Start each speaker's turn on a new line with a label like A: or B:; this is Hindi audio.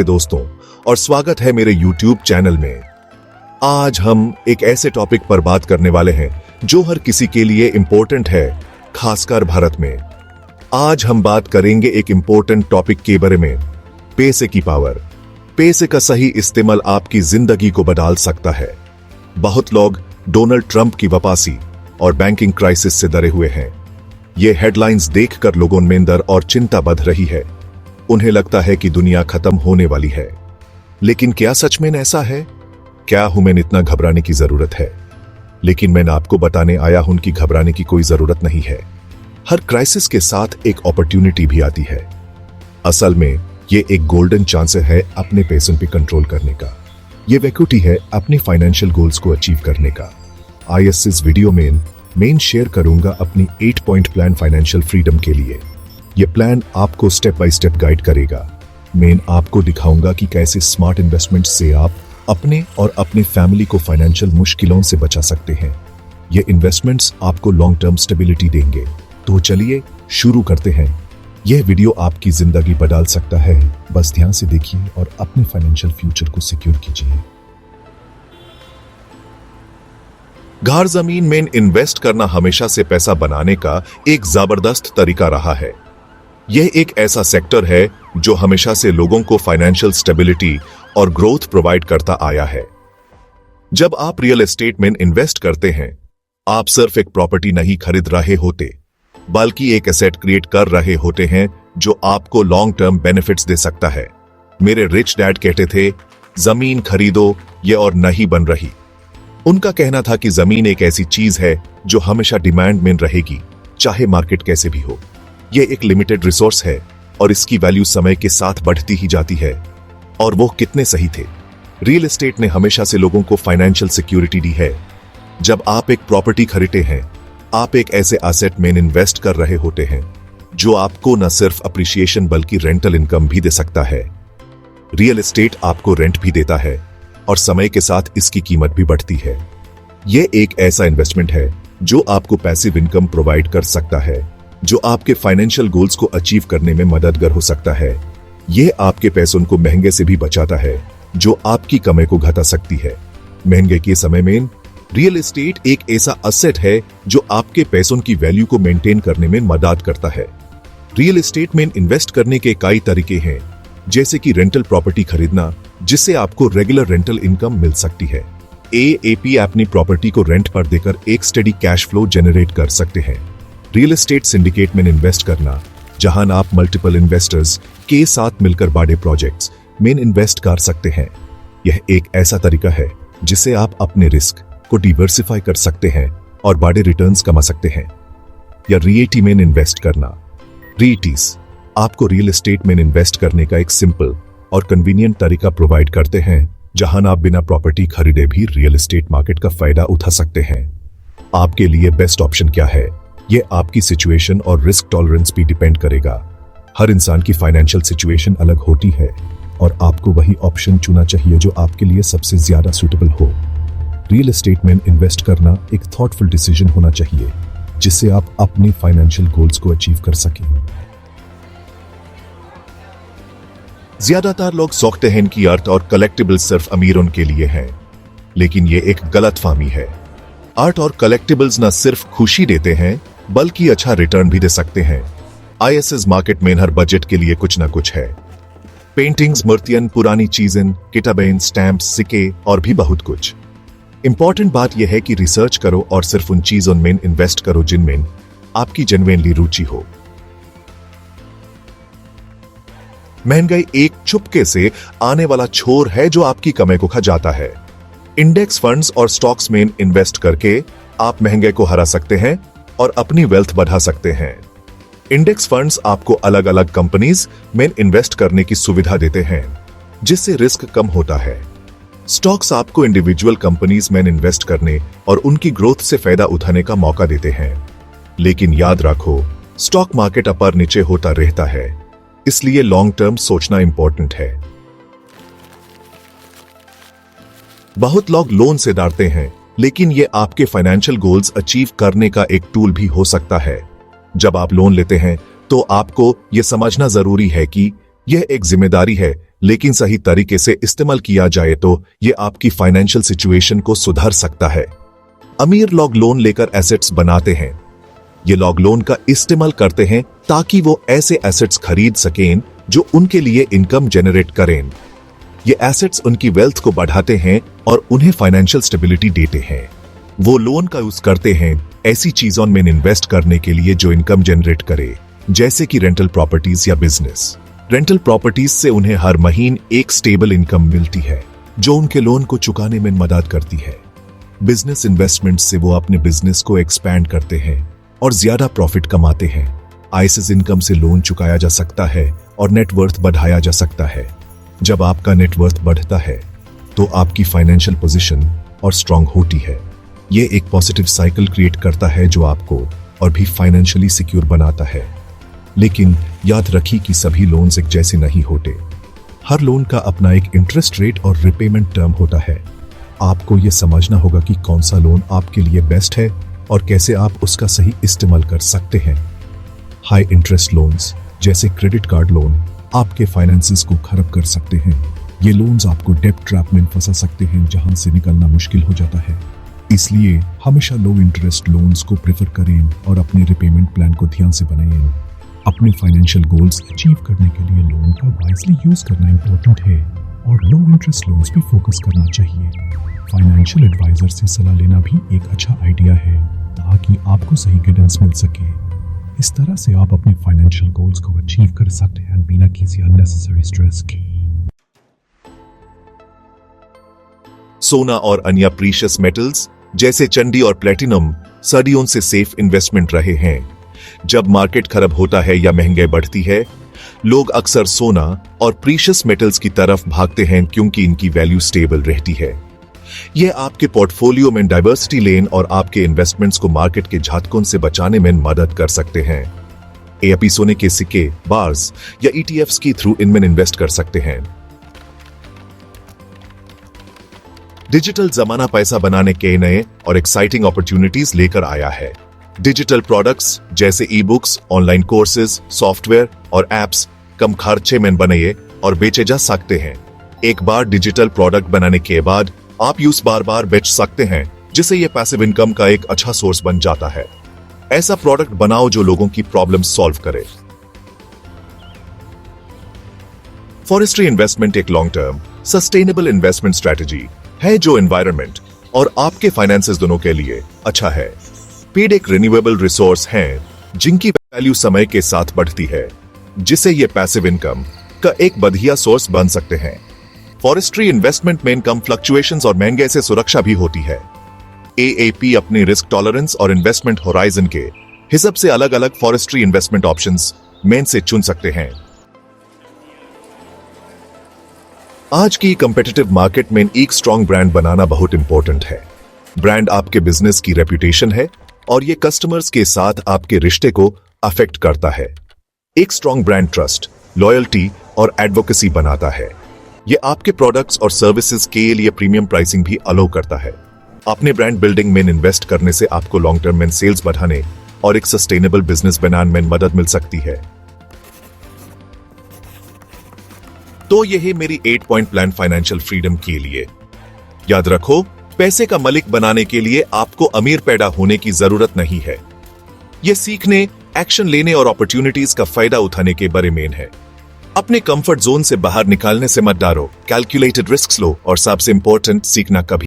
A: दोस्तों और स्वागत है मेरे YouTube चैनल में। आज हम एक ऐसे टॉपिक पर बात करने वाले हैं जो हर किसी के लिए इंपॉर्टेंट है, खासकर भारत में। आज हम बात करेंगे एक इंपॉर्टेंट टॉपिक के बारे में, पैसे की पावर। पैसे का सही इस्तेमाल आपकी जिंदगी को बदल सकता है। बहुत लोग डोनाल्ड ट्रंप की वापसी और बैंकिंग क्राइसिस से डरे हुए हैं। ये हेडलाइंस देखकर लोगों में डर और चिंता बढ़ रही है। उन्हें लगता है कि दुनिया खत्म होने वाली है। लेकिन क्या सच में ऐसा है? क्या हमें इतना घबराने की जरूरत है? लेकिन मैं आपको बताने आया हूं कि घबराने की कोई जरूरत नहीं है। हर क्राइसिस के साथ एक अपॉर्चुनिटी भी आती है। असल में ये एक गोल्डन चांस है अपने पैसों पे कंट्रोल करने का। ये वैक्यूटी है अपने फाइनेंशियल गोल्स को अचीव करने का। आज इस वीडियो में मैं शेयर करूंगा अपनी 8 पॉइंट प्लान फाइनेंशियल फ्रीडम के लिए। ये प्लान आपको स्टेप बाय स्टेप गाइड करेगा। मैं आपको दिखाऊंगा कि कैसे स्मार्ट इन्वेस्टमेंट से आप अपने और अपने फैमिली को फाइनेंशियल मुश्किलों से बचा सकते हैं। ये इन्वेस्टमेंट्स आपको लॉन्ग टर्म स्टेबिलिटी देंगे। तो चलिए शुरू करते हैं। यह वीडियो आपकी जिंदगी बदल सकता है। बस ध्यान से देखिए और अपने फाइनेंशियल फ्यूचर को सिक्योर कीजिए। घर जमीन में इन्वेस्ट करना हमेशा से पैसा बनाने का एक जबरदस्त तरीका रहा है। यह एक ऐसा सेक्टर है जो हमेशा से लोगों को फाइनेंशियल स्टेबिलिटी और ग्रोथ प्रोवाइड करता आया है। जब आप रियल एस्टेट में इन्वेस्ट करते हैं, आप सिर्फ एक प्रॉपर्टी नहीं खरीद रहे होते, बल्कि एक एसेट क्रिएट कर रहे होते हैं जो आपको लॉन्ग टर्म बेनिफिट्स दे सकता है। मेरे रिच डैड कहते थे, जमीन खरीदो ये और नहीं बन रही। उनका कहना था कि जमीन एक ऐसी चीज है जो हमेशा डिमांड में रहेगी, चाहे मार्केट कैसे भी हो। यह एक लिमिटेड रिसोर्स है और इसकी वैल्यू समय के साथ बढ़ती ही जाती है। और वो कितने सही थे। रियल एस्टेट ने हमेशा से लोगों को फाइनेंशियल सिक्योरिटी दी है। जब आप एक प्रॉपर्टी खरीदते हैं, आप एक ऐसे एसेट में इन्वेस्ट कर रहे होते हैं जो आपको न सिर्फ अप्रिसिएशन बल्कि रेंटल इनकम भी दे सकता है। रियल एस्टेट आपको रेंट भी देता है और समय के साथ इसकी कीमत भी बढ़ती है। यह एक ऐसा इन्वेस्टमेंट है जो आपको पैसिव इनकम प्रोवाइड कर सकता है, जो आपके फाइनेंशियल गोल्स को अचीव करने में मददगार हो सकता है। यह आपके पैसों को महंगे से भी बचाता है, जो आपकी कमाई को घटा सकती है। महंगे के समय में रियल एस्टेट एक ऐसा असेट है जो आपके पैसों की वैल्यू को मेंटेन करने में मदद करता है। रियल एस्टेट में इन्वेस्ट करने के कई तरीके हैं, जैसे कि रेंटल प्रॉपर्टी खरीदना, जिससे आपको रेगुलर रेंटल इनकम मिल सकती है। एएपी अपनी प्रॉपर्टी को रेंट पर देकर एक स्टेडी कैश फ्लो जनरेट कर सकते हैं। रियल एस्टेट सिंडिकेट में इन्वेस्ट करना, जहां आप मल्टीपल इन्वेस्टर्स के साथ मिलकर बड़े प्रोजेक्ट्स में इन्वेस्ट कर सकते हैं। यह एक ऐसा तरीका है जिससे आप अपने रिस्क को डिवर्सिफाई कर सकते हैं और बड़े रिटर्न्स कमा सकते हैं। या रिएटी में इन्वेस्ट करना। रिएटीज आपको रियल एस्टेट में इन्वेस्ट करने का एक सिंपल और कन्वीनियंट तरीका प्रोवाइड करते हैं, जहां आप बिना प्रॉपर्टी खरीदे भी रियल एस्टेट मार्केट का फायदा उठा सकते हैं। आपके लिए बेस्ट ऑप्शन क्या है, यह आपकी सिचुएशन और रिस्क टॉलरेंस भी डिपेंड करेगा। हर इंसान की फाइनेंशियल सिचुएशन अलग होती है और आपको वही ऑप्शन चुनना चाहिए जो आपके लिए सबसे ज्यादा सूटेबल हो। रियल एस्टेट में इन्वेस्ट करना एक थॉटफुल डिसीजन होना चाहिए, जिससे आप अपने फाइनेंशियल गोल्स को अचीव कर सकें। ज्यादातर लोग सोचते हैं कि आर्ट और कलेक्टिबल्स सिर्फ अमीरों के लिए हैं, लेकिन यह एक गलतफहमी है। आर्ट और कलेक्टिबल्स न सिर्फ खुशी देते हैं, बल्कि अच्छा रिटर्न भी दे सकते हैं। आईएसएस मार्केट में हर बजट के लिए कुछ न कुछ है। पेंटिंग्स, मूर्तियां, पुरानी चीजें, किताबें, स्टैम्प्स, सिक्के और भी बहुत कुछ। इंपॉर्टेंट बात यह है कि रिसर्च करो और सिर्फ उन चीजों में इन्वेस्ट करो जिनमें आपकी जेन्युइनली रुचि हो। महंगाई एक चुपके से आने वाला छोर है जो आपकी कमाई को खा जाता है। इंडेक्स फंड्स और स्टॉक्स में इन्वेस्ट करके आप महंगाई को हरा सकते हैं और अपनी वेल्थ बढ़ा सकते हैं। इंडेक्स फंड्स आपको अलग अलग कंपनीज में इन्वेस्ट करने की सुविधा देते हैं, जिससे रिस्क कम होता है। स्टॉक्स आपको इंडिविजुअल कंपनीज में इन्वेस्ट करने और उनकी ग्रोथ से फायदा उठाने का मौका देते हैं। लेकिन याद रखो, स्टॉक मार्केट अपर नीचे होता रहता है, इसलिए लॉन्ग टर्म सोचना इंपॉर्टेंट है। बहुत लोग लोन से डरते हैं, लेकिन ये आपके फाइनेंशियल गोल्स अचीव करने का एक टूल भी हो सकता है। जब आप लोन लेते हैं तो आपको यह समझना जरूरी है कि यह एक जिम्मेदारी है, लेकिन सही तरीके से इस्तेमाल किया जाए तो यह आपकी फाइनेंशियल सिचुएशन को सुधार सकता है। अमीर लोग लोन लेकर एसेट्स बनाते हैं। ये लोग लोन का इस्तेमाल करते हैं ताकि वो ऐसे एसेट्स खरीद सकें जो उनके लिए इनकम जनरेट करें। ये एसेट्स उनकी वेल्थ को बढ़ाते हैं और उन्हें फाइनेंशियल स्टेबिलिटी देते हैं। वो लोन का यूज करते हैं ऐसी चीजों में इन्वेस्ट करने के लिए जो इनकम जनरेट करे, जैसे कि रेंटल प्रॉपर्टीज या बिजनेस। रेंटल प्रॉपर्टीज से उन्हें हर महीने एक स्टेबल इनकम मिलती है जो उनके लोन को चुकाने में मदद करती है। बिजनेस इन्वेस्टमेंट से वो अपने बिजनेस को एक्सपैंड करते हैं और ज्यादा प्रॉफिट कमाते हैं। आईएसएस इनकम से लोन चुकाया जा सकता है और नेटवर्थ बढ़ाया जा सकता है। जब आपका नेटवर्थ बढ़ता है तो आपकी फाइनेंशियल पोजीशन और स्ट्रांग होती है। ये एक पॉजिटिव साइकिल क्रिएट करता है जो आपको और भी फाइनेंशियली सिक्योर बनाता है। लेकिन याद रखिए कि सभी लोन्स एक जैसे नहीं होते। हर लोन का अपना एक इंटरेस्ट रेट और रिपेमेंट टर्म होता है। आपको यह समझना होगा कि कौन सा लोन आपके लिए बेस्ट है और कैसे आप उसका सही इस्तेमाल कर सकते हैं। हाई इंटरेस्ट लोन्स जैसे क्रेडिट कार्ड लोन आपके फाइनेंसेस को खराब कर सकते हैं। ये लोन्स आपको डेब्ट ट्रैप में फंसा सकते हैं जहां से निकलना मुश्किल हो जाता है। इसलिए हमेशा लो इंटरेस्ट लोन्स को प्रेफर करें और अपने रिपेमेंट प्लान को ध्यान से बनाएं। अपने फाइनेंशियल गोल्स अचीव करने के लिए लोन का वाइजली यूज करना इंपॉर्टेंट है और लो इंटरेस्ट लोन्स पे फोकस करना चाहिए। फाइनेंशियल एडवाइजर से सलाह लेना भी एक अच्छा आइडिया है ताकि आपको सही गाइडेंस मिल सके। इस तरह से आप अपने फाइनेंशियल गोल्स को अचीव कर सकते हैं बिना किसी अननेसेसरी स्ट्रेस के। सोना और अन्य प्रीशियस मेटल्स जैसे चांदी और प्लेटिनम सदियों से सेफ इन्वेस्टमेंट रहे हैं। जब मार्केट खराब होता है या महंगाई बढ़ती है, लोग अक्सर सोना और प्रीशियस मेटल्स की तरफ भागते हैं क्योंकि इनकी वैल्यू स्टेबल रहती है। यह आपके पोर्टफोलियो में डाइवर्सिटी लेन और आपके इन्वेस्टमेंट्स को मार्केट के झटकों से बचाने में मदद कर सकते हैं। आप सोने के सिक्के, बार्स या ईटीएफ्स की थ्रू इनमें इन्वेस्ट कर सकते हैं। डिजिटल जमाना पैसा बनाने के नए और एक्साइटिंग अपॉर्चुनिटीज लेकर आया है। डिजिटल प्रोडक्ट्स जैसे e books, online courses, software और एप्स कम खर्चे में बने और बेचे जा सकते हैं। एक बार डिजिटल प्रोडक्ट बनाने के बाद आप यूज बार बार बेच सकते हैं, जिससे यह पैसिव इनकम का एक अच्छा सोर्स बन जाता है। ऐसा प्रोडक्ट बनाओ जो लोगों की प्रॉब्लम सॉल्व करे। फॉरेस्ट्री इन्वेस्टमेंट एक long term sustainable investment strategy है जो एनवायरनमेंट और आपके फाइनेंसेस दोनों के लिए अच्छा है। पेड़ एक रिन्यूएबल रिसोर्स हैं जिनकी वैल्यू समय के साथ बढ़ती है, जिससे ये पैसिव इनकम का एक बढ़िया सोर्स बन सकते हैं। फॉरेस्ट्री इन्वेस्टमेंट में इनकम फ्लक्चुएशंस और महंगे से सुरक्षा भी होती है। एएपी अपनी रिस्क टॉलरेंस और इन्वेस्टमेंट होराइजन के हिसाब से अलग अलग फॉरेस्ट्री इन्वेस्टमेंट ऑप्शंस में से चुन सकते हैं। आज की कॉम्पिटिटिव मार्केट में एक स्ट्रॉन्ग ब्रांड बनाना बहुत इंपॉर्टेंट है। ब्रांड आपके बिजनेस की रेपुटेशन है और ये कस्टमर्स के साथ आपके रिश्ते को अफेक्ट करता है। एक स्ट्रॉन्ग ब्रांड ट्रस्ट, लॉयल्टी और एडवोकेसी बनाता है। ये आपके प्रोडक्ट्स और सर्विसेज के लिए प्रीमियम प्राइसिंग भी अलाउ करता है। अपने ब्रांड बिल्डिंग में इन्वेस्ट करने से आपको लॉन्ग टर्म में सेल्स बढ़ाने और एक सस्टेनेबल बिजनेस बनाने में मदद मिल सकती है। तो यही मेरी 8 पॉइंट प्लान फाइनेंशियल फ्रीडम के लिए। याद रखो, पैसे का मालिक बनाने के लिए आपको अमीर पैदा होने की जरूरत नहीं है। यह सीखने, एक्शन लेने और अपॉर्चुनिटीज का फायदा उठाने के बारे में है। अपने कंफर्ट जोन से बाहर निकालने से मत डरो, कैलकुलेटेड रिस्क लो और सबसे इंपॉर्टेंट, सीखना कभी